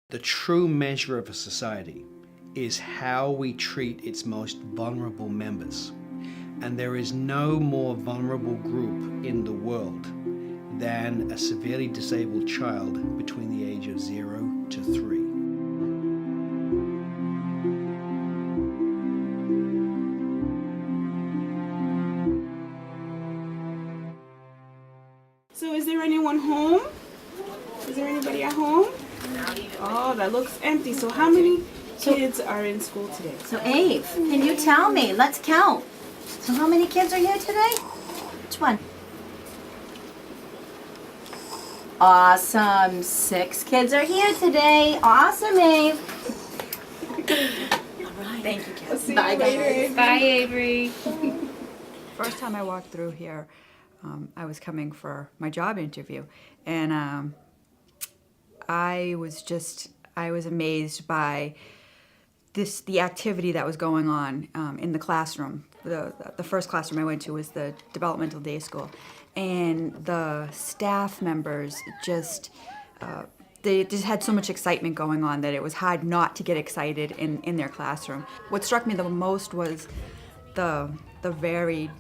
The true measure of a society is how we treat its most vulnerable members. And there is no more vulnerable group in the world than a severely disabled child between the age of 0 to 3. So is there anyone home? Is there anybody at home? Oh, that looks empty. So how many kids are in school today? So Abe, can you tell me? Let's count. So how many kids are here today? Which one? Awesome. 6 kids are here today. Awesome, Abe. All right. Thank you, kids. Bye, guys. Bye, Avery. First time I walked through here, I was coming for my job interview, and I was amazed by the activity that was going on in the classroom. The first classroom I went to was the developmental day school, and the staff members they just had so much excitement going on that it was hard not to get excited in their classroom. What struck me the most was the varied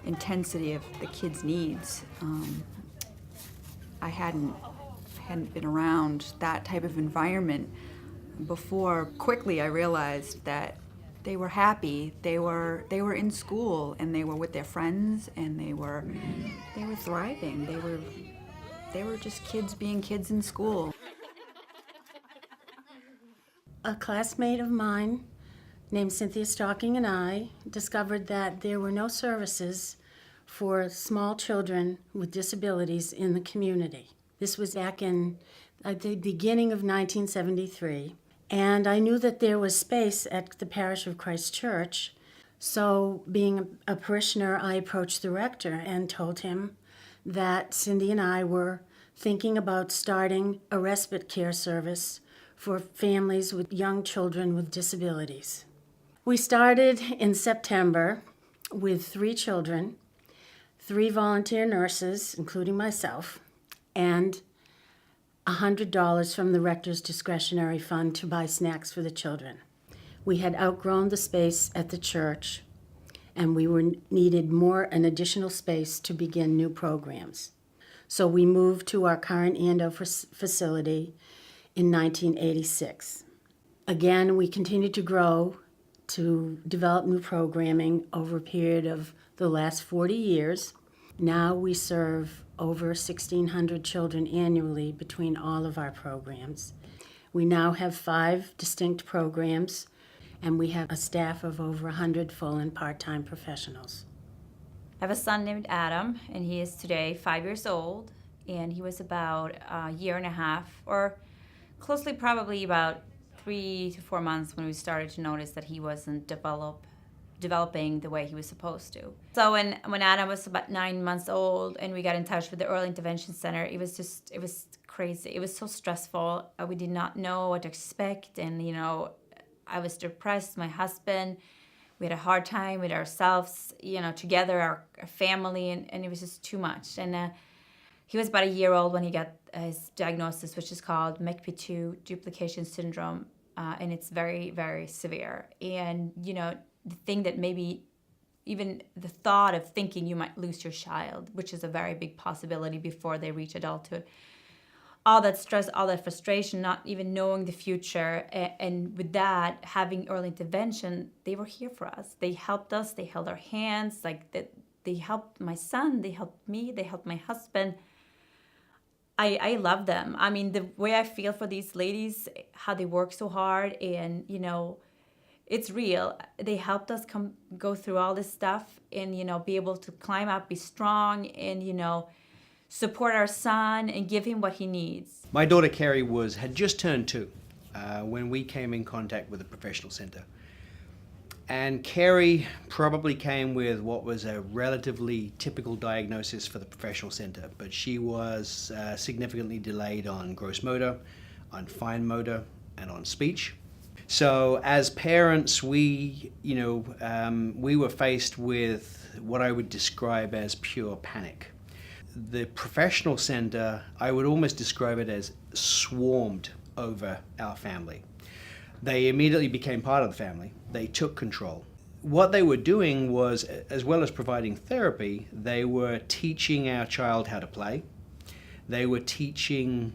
intensity of the kids' needs. I hadn't been around that type of environment before. Quickly I realized that they were happy, they were in school, and they were with their friends, and they were thriving. They were just kids being kids in school. A classmate of mine named Cynthia Stocking and I discovered that there were no services for small children with disabilities in the community. This was back in the beginning of 1973, and I knew that there was space at the Parish of Christ Church. So being a parishioner, I approached the rector and told him that Cindy and I were thinking about starting a respite care service for families with young children with disabilities. We started in September with 3 children, 3 volunteer nurses, including myself, and $100 from the rector's discretionary fund to buy snacks for the children. We had outgrown the space at the church, and we needed an additional space to begin new programs. So we moved to our current Ando facility in 1986. Again, we continued to grow to develop new programming over a period of the last 40 years. Now we serve over 1,600 children annually between all of our programs. We now have 5 distinct programs, and we have a staff of over 100 full and part-time professionals. I have a son named Adam, and he is today 5 years old, and he was about a year and a half, or closely probably about 3 to 4 months when we started to notice that he wasn't developing the way he was supposed to. So when Adam was about 9 months old and we got in touch with the Early Intervention Center, it was crazy. It was so stressful. We did not know what to expect, and I was depressed. My husband, we had a hard time with ourselves, together, our family, and it was just too much. And he was about a year old when he got his diagnosis, which is called MECP2 duplication syndrome, and it's very, very severe. And the thing that maybe even the thought of thinking you might lose your child, which is a very big possibility before they reach adulthood, all that stress, all that frustration, not even knowing the future, and with that, having early intervention, they were here for us. They helped us, they held our hands, they helped my son, they helped me, they helped my husband. I love them. I mean, the way I feel for these ladies, how they work so hard, and it's real. They helped us go through all this stuff, and be able to climb up, be strong, and support our son and give him what he needs. My daughter Carrie had just turned 2 when we came in contact with the professional center. And Carrie probably came with what was a relatively typical diagnosis for the professional center, but she was significantly delayed on gross motor, on fine motor, and on speech. So as parents, we were faced with what I would describe as pure panic. The professional center, I would almost describe it as swarmed over our family. They immediately became part of the family. They took control. What they were doing was, as well as providing therapy, they were teaching our child how to play. They were teaching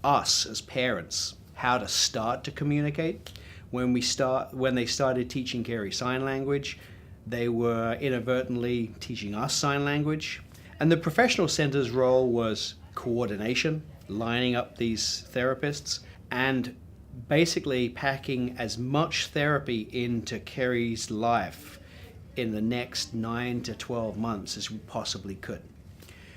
us as parents how to start to communicate. When they started teaching Carrie sign language, they were inadvertently teaching us sign language. And the professional center's role was coordination, lining up these therapists, and basically packing as much therapy into Carrie's life in the next 9 to 12 months as we possibly could.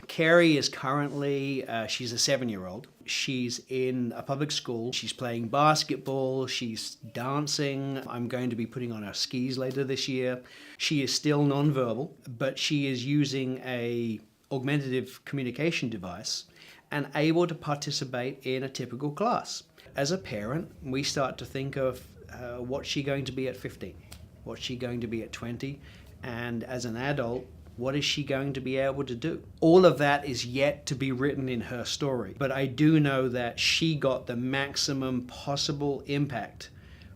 Carrie is currently, she's a 7-year-old. She's in a public school. She's playing basketball. She's dancing. I'm going to be putting on her skis later this year. She is still nonverbal, but she is using a augmentative communication device and able to participate in a typical class. As a parent, we start to think of what's she going to be at 15? What's she going to be at 20? And as an adult, what is she going to be able to do? All of that is yet to be written in her story, but I do know that she got the maximum possible impact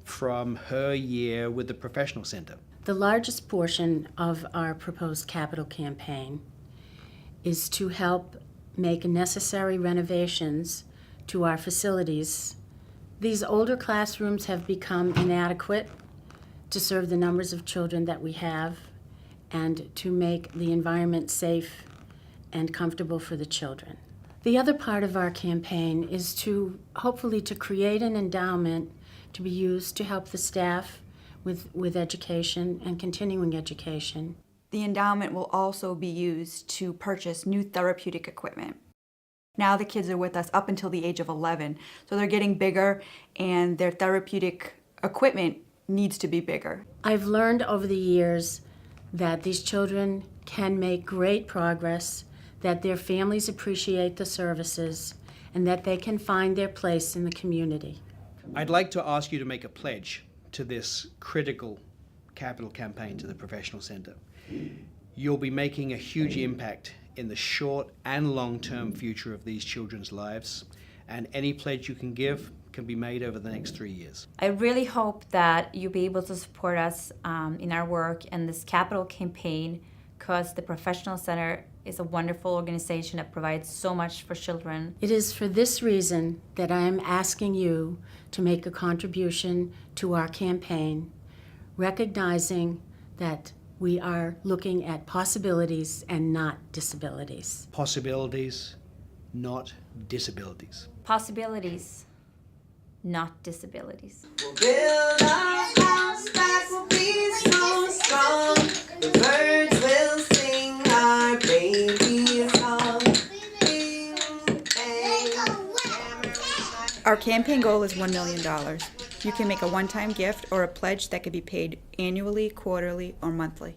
from her year with the professional center. The largest portion of our proposed capital campaign is to help make necessary renovations to our facilities. These older classrooms have become inadequate to serve the numbers of children that we have and to make the environment safe and comfortable for the children. The other part of our campaign is to hopefully to create an endowment to be used to help the staff with education and continuing education. The endowment will also be used to purchase new therapeutic equipment. Now the kids are with us up until the age of 11, so they're getting bigger and their therapeutic equipment needs to be bigger. I've learned over the years that these children can make great progress, that their families appreciate the services, and that they can find their place in the community. I'd like to ask you to make a pledge to this critical capital campaign to the Professional Center. You'll be making a huge impact in the short and long-term future of these children's lives, and any pledge you can give can be made over the next 3 years. I really hope that you'll be able to support us in our work and this capital campaign, because the Professional Center is a wonderful organization that provides so much for children. It is for this reason that I am asking you to make a contribution to our campaign, recognizing that we are looking at possibilities and not disabilities. Possibilities, not disabilities. Possibilities, not disabilities. We'll build a house that will be so strong. The birds will sing our baby song. Our campaign goal is $1 million. You can make a one-time gift or a pledge that can be paid annually, quarterly, or monthly.